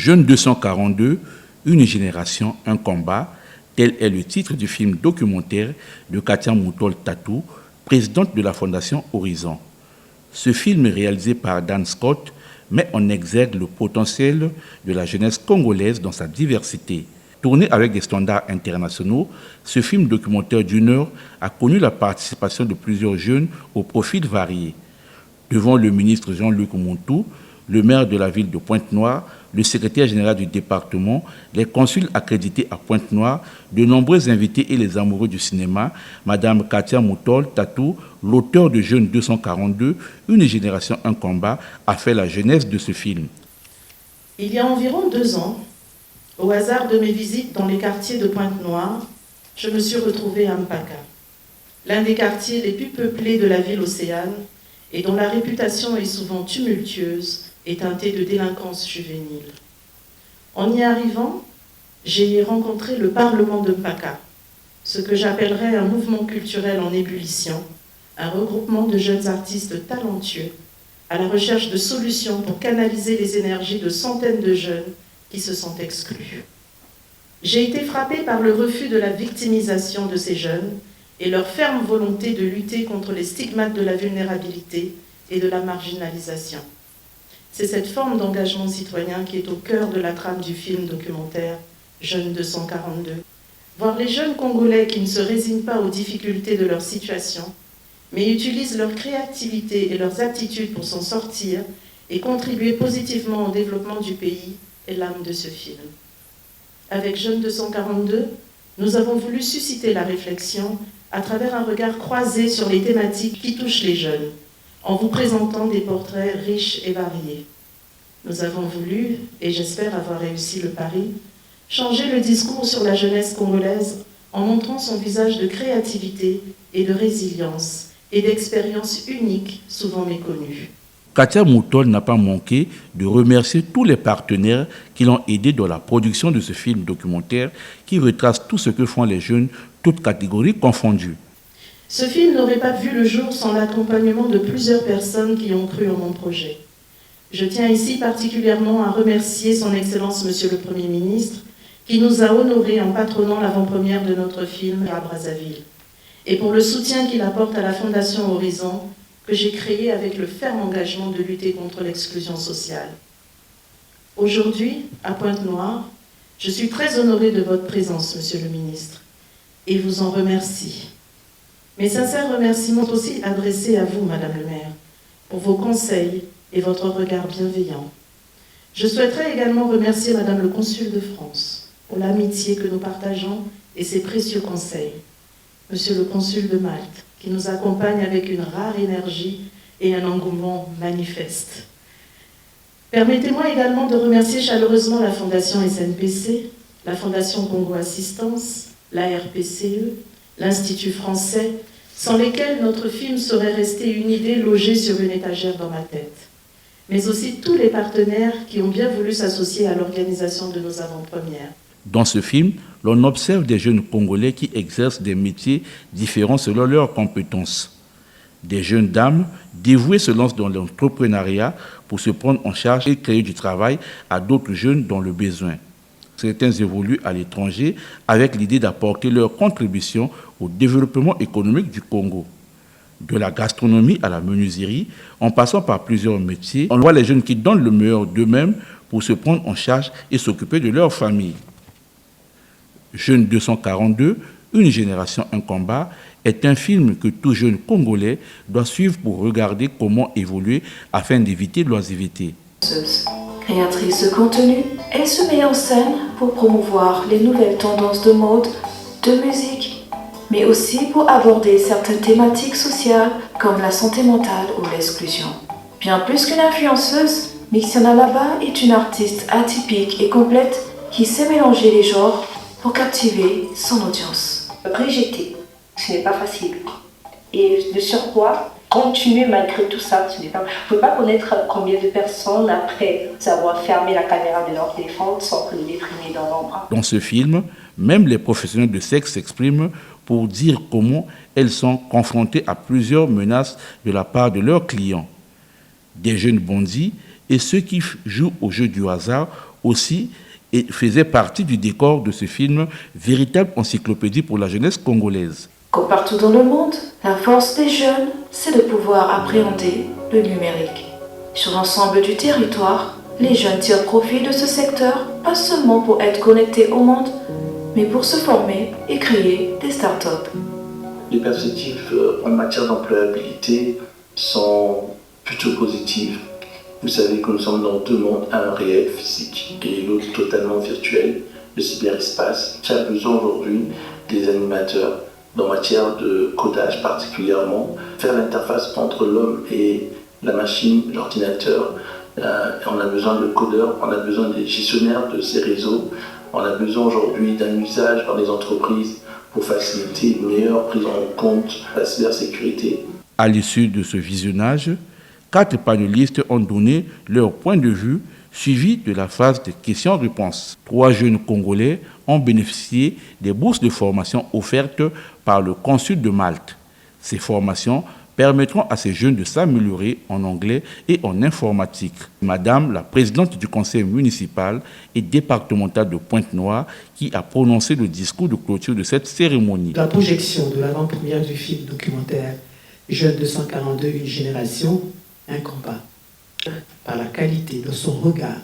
Jeune 242, une génération, un combat, tel est le titre du film documentaire de Katia Moutol-Tatou, présidente de la Fondation Horizon. Ce film réalisé par Dan Scott met en exergue le potentiel de la jeunesse congolaise dans sa diversité. Tourné avec des standards internationaux, ce film documentaire d'1 heure a connu la participation de plusieurs jeunes aux profils variés. Devant le ministre Jean-Luc Montou, le maire de la ville de Pointe-Noire, le secrétaire général du département, les consuls accrédités à Pointe-Noire, de nombreux invités et les amoureux du cinéma, Madame Katia Moutol-Tatou, l'auteur de Jeune 242, une génération, un combat, a fait la genèse de ce film. Il y a environ 2 ans, au hasard de mes visites dans les quartiers de Pointe-Noire, je me suis retrouvée à Mpaka, l'un des quartiers les plus peuplés de la ville océane et dont la réputation est souvent tumultueuse et teintée de délinquance juvénile. En y arrivant, j'ai rencontré le Parlement de Mpaka, ce que j'appellerais un mouvement culturel en ébullition, un regroupement de jeunes artistes talentueux à la recherche de solutions pour canaliser les énergies de centaines de jeunes qui se sentent exclus. J'ai été frappée par le refus de la victimisation de ces jeunes et leur ferme volonté de lutter contre les stigmates de la vulnérabilité et de la marginalisation. C'est cette forme d'engagement citoyen qui est au cœur de la trame du film documentaire Jeune 242. Voir les jeunes Congolais qui ne se résignent pas aux difficultés de leur situation, mais utilisent leur créativité et leurs aptitudes pour s'en sortir et contribuer positivement au développement du pays est l'âme de ce film. Avec Jeune 242, nous avons voulu susciter la réflexion à travers un regard croisé sur les thématiques qui touchent les jeunes, en vous présentant des portraits riches et variés. Nous avons voulu, et j'espère avoir réussi le pari, changer le discours sur la jeunesse congolaise en montrant son visage de créativité et de résilience et d'expériences uniques souvent méconnues. Katia Moutol n'a pas manqué de remercier tous les partenaires qui l'ont aidé dans la production de ce film documentaire qui retrace tout ce que font les jeunes, toutes catégories confondues. Ce film n'aurait pas vu le jour sans l'accompagnement de plusieurs personnes qui ont cru en mon projet. Je tiens ici particulièrement à remercier son Excellence Monsieur le Premier ministre qui nous a honorés en patronnant l'avant-première de notre film à Brazzaville et pour le soutien qu'il apporte à la Fondation Horizon que j'ai créée avec le ferme engagement de lutter contre l'exclusion sociale. Aujourd'hui, à Pointe-Noire, je suis très honorée de votre présence, Monsieur le ministre, et vous en remercie. Mes sincères remerciements aussi adressés à vous, Madame le maire, pour vos conseils et votre regard bienveillant. Je souhaiterais également remercier Madame le consul de France pour l'amitié que nous partageons et ses précieux conseils. Monsieur le consul de Malte, qui nous accompagne avec une rare énergie et un engouement manifeste. Permettez-moi également de remercier chaleureusement la Fondation SNPC, la Fondation Congo Assistance, la RPCE, l'Institut français, sans lesquels notre film serait resté une idée logée sur une étagère dans ma tête, mais aussi tous les partenaires qui ont bien voulu s'associer à l'organisation de nos avant-premières. Dans ce film, l'on observe des jeunes Congolais qui exercent des métiers différents selon leurs compétences. Des jeunes dames dévouées se lancent dans l'entrepreneuriat pour se prendre en charge et créer du travail à d'autres jeunes dans le besoin. Certains évoluent à l'étranger avec l'idée d'apporter leur contribution au développement économique du Congo. De la gastronomie à la menuiserie, en passant par plusieurs métiers, on voit les jeunes qui donnent le meilleur d'eux-mêmes pour se prendre en charge et s'occuper de leur famille. Jeune 242, une génération, un combat, est un film que tout jeune Congolais doit suivre pour regarder comment évoluer afin d'éviter l'oisiveté. Créatrice de contenu, elle se met en scène pour promouvoir les nouvelles tendances de mode, de musique, mais aussi pour aborder certaines thématiques sociales comme la santé mentale ou l'exclusion. Bien plus qu'une influenceuse, Mixiana Laba est une artiste atypique et complète qui sait mélanger les genres pour captiver son audience. Rejeter, ce n'est pas facile. Et de surcroît, continuer malgré tout ça, ce n'est pas... Je ne peux pas connaître combien de personnes, après avoir fermé la caméra de leur téléphone, sont déprimées dans l'ombre. Dans ce film, même les professionnels de sexe s'expriment pour dire comment elles sont confrontées à plusieurs menaces de la part de leurs clients. Des jeunes bandits et ceux qui jouent au jeu du hasard aussi et faisait partie du décor de ce film, véritable encyclopédie pour la jeunesse congolaise. Comme partout dans le monde, la force des jeunes, c'est de pouvoir appréhender le numérique. Sur l'ensemble du territoire, les jeunes tirent profit de ce secteur, pas seulement pour être connectés au monde, mais pour se former et créer des startups. Les perspectives en matière d'employabilité sont plutôt positives. Vous savez que nous sommes dans deux mondes, un réel physique et l'autre totalement virtuel, le cyberespace, qui a besoin aujourd'hui des animateurs en matière de codage particulièrement, faire l'interface entre l'homme et la machine, l'ordinateur. On a besoin de codeurs, on a besoin des gestionnaires de ces réseaux, on a besoin aujourd'hui d'un usage dans les entreprises pour faciliter une meilleure prise en compte de la cybersécurité. À l'issue de ce visionnage, 4 panélistes ont donné leur point de vue, suivi de la phase de questions-réponses. 3 jeunes Congolais ont bénéficié des bourses de formation offertes par le consul de Malte. Ces formations permettront à ces jeunes de s'améliorer en anglais et en informatique. Madame la présidente du conseil municipal et départemental de Pointe-Noire qui a prononcé le discours de clôture de cette cérémonie. La projection de l'avant-première du film documentaire Jeunes 242, une génération, un combat. Par la qualité de son regard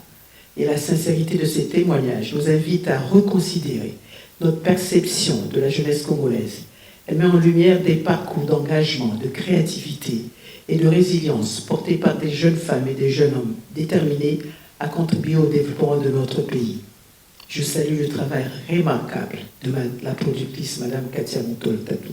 et la sincérité de ses témoignages, nous invite à reconsidérer notre perception de la jeunesse congolaise. Elle met en lumière des parcours d'engagement, de créativité et de résilience portés par des jeunes femmes et des jeunes hommes déterminés à contribuer au développement de notre pays. Je salue le travail remarquable de la productrice Madame Katia Moutol-Tatou,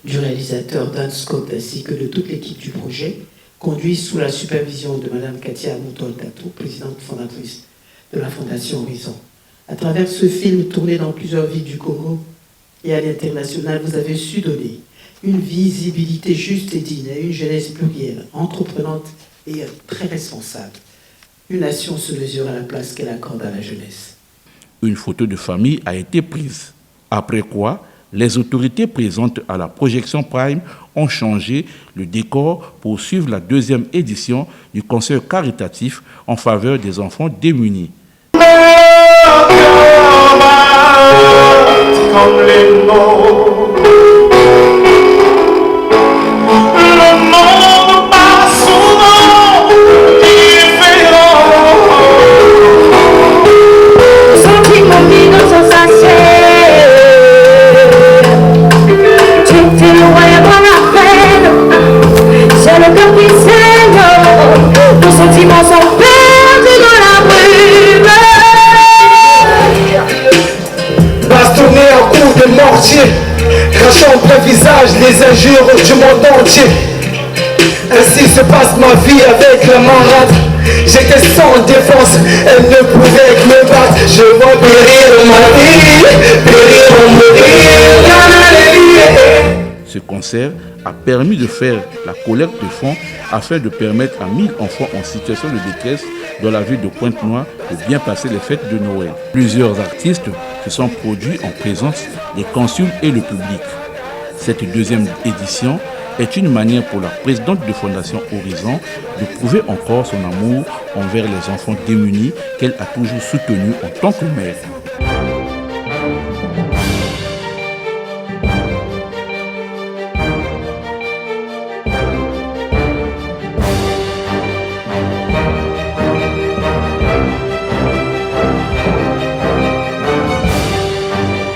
du réalisateur Dan Scott ainsi que de toute l'équipe du projet, conduit sous la supervision de Madame Katia Moutol-Tatou, présidente fondatrice de la Fondation Horizon. À travers ce film tourné dans plusieurs villes du Congo et à l'international, vous avez su donner une visibilité juste et digne à une jeunesse plurielle, entreprenante et très responsable. Une nation se mesure à la place qu'elle accorde à la jeunesse. Une photo de famille a été prise. Après quoi, les autorités présentes à la projection Prime ont changé le décor pour suivre la 2e édition du concert caritatif en faveur des enfants démunis. Crachant en plein visage les injures du monde entier. Ainsi se passe ma vie avec la marade. J'étais sans défense, elle ne pouvait que me battre. Je vois périr ma vie, périr mourir. Ce concert a permis de faire la collecte de fonds afin de permettre à 1000 enfants en situation de détresse dans la ville de Pointe-Noire de bien passer les fêtes de Noël. Plusieurs artistes se sont produits en présence des consuls et le public. Cette 2e édition est une manière pour la présidente de Fondation Horizon de prouver encore son amour envers les enfants démunis qu'elle a toujours soutenus en tant que mère.